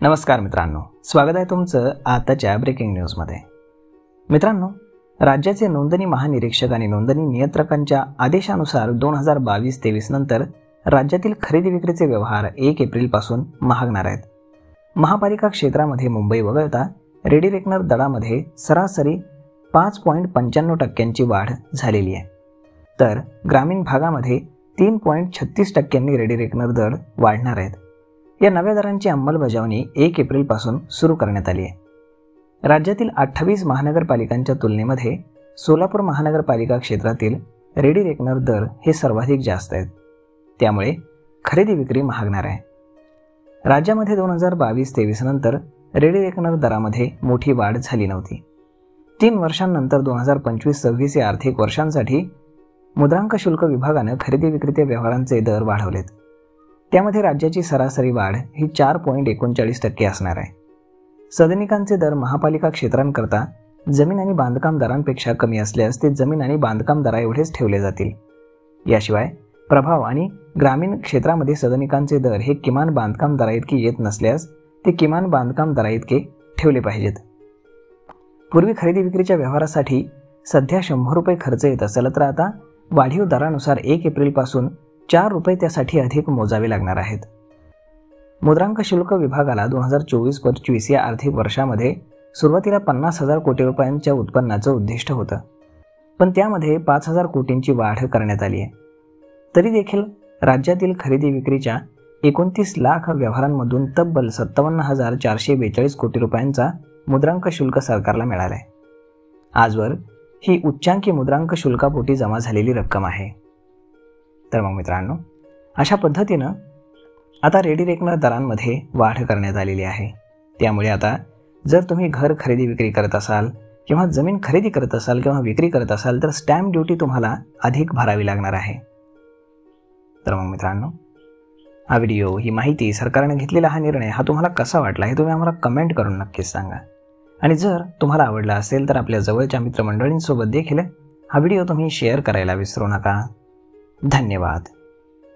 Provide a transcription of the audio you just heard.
नमस्कार मित्रांनो, स्वागत आहे तुमचं आताच्या ब्रेकिंग न्यूजमध्ये। मित्रांनो, राज्याचे नोंदणी महानिरीक्षक आणि नोंदणी नियंत्रकांच्या आदेशानुसार 2022-23 नंतर राज्यातील खरेदी विक्रीचे व्यवहार 1 एप्रिलपासून महागणार आहेत। महापालिका क्षेत्रामध्ये मुंबई वगळता रेडी रेकनर दरामध्ये सरासरी 5.95% वाढ झालेली आहे, तर ग्रामीण भागामध्ये 3.36% रेडी रेकनर दर वाढणार आहेत। या नव्या दरांची अंमलबजावणी 1 एप्रिलपासून सुरू करण्यात आली आहे। राज्यातील 28 महानगरपालिकांच्या तुलनेमध्ये सोलापूर महानगरपालिका क्षेत्रातील रेडी रेकनर दर हे सर्वाधिक जास्त आहेत, त्यामुळे खरेदी विक्री महागणार आहे। राज्यामध्ये 2022-23 नंतर रेडी रेकनर दरामध्ये मोठी वाढ झाली नव्हती। 3 वर्षांनंतर 2025-26 या आर्थिक वर्षांसाठी मुद्रांक शुल्क विभागानं खरेदी विक्रीचे व्यवहारांचे दर वाढवलेत। त्यामध्ये राज्याची सरासरी वाढ ही 4.39% असणार आहे। सदनिकांचे दर महापालिका क्षेत्रांकरता जमीन आणि बांधकाम दरांपेक्षा कमी असल्यास ते जमीन आणि बांधकाम दरा एवढेच ठेवले जातील। याशिवाय प्रभाव आणि ग्रामीण क्षेत्रामध्ये सदनिकांचे दर हे किमान बांधकाम दरा इतके येत नसल्यास ते किमान बांधकाम दरा इतके ठेवले पाहिजेत। पूर्वी खरेदी विक्रीच्या व्यवहारासाठी सध्या 100 रुपये खर्च येत असेल, तर आता वाढीव दरानुसार 1 एप्रिलपासून 4 रुपये त्यासाठी अधिक मोजावे लागणार आहेत। मुद्रांक शुल्क विभागाला 2024-25 या आर्थिक वर्षामध्ये सुरुवातीला 50,000 कोटी रुपयांच्या उत्पन्नाचं उद्दिष्ट होतं, पण त्यामध्ये 5,000 कोटींची वाढ करण्यात आली आहे। तरी देखील राज्यातील खरेदी विक्रीच्या 29 लाख व्यवहारांमधून तब्बल 57,442 कोटी रुपयांचा मुद्रांक शुल्क सरकारला मिळाला आहे। आजवर ही उच्चांकी मुद्रांक शुल्कापोटी जमा झालेली रक्कम आहे। तर मग मित्रांनो, अशा पद्धतीनं आता रेडी रेकनर दरांमध्ये वाढ करण्यात आलेली आहे। त्यामुळे आता जर तुम्ही घर खरेदी विक्री करत असाल किंवा जमीन खरेदी करत असाल किंवा विक्री करत असाल, तर स्टॅम्प ड्युटी तुम्हाला अधिक भरावी लागणार आहे। तर मग मित्रांनो, हा व्हिडिओ, ही माहिती, सरकारने घेतलेला हा निर्णय हा तुम्हाला कसा वाटला हे तुम्ही आम्हाला कमेंट करून नक्कीच सांगा। आणि जर तुम्हाला आवडला असेल तर आपल्या जवळच्या मित्रमंडळींसोबत देखील हा व्हिडिओ तुम्ही शेअर करायला विसरू नका। धन्यवाद।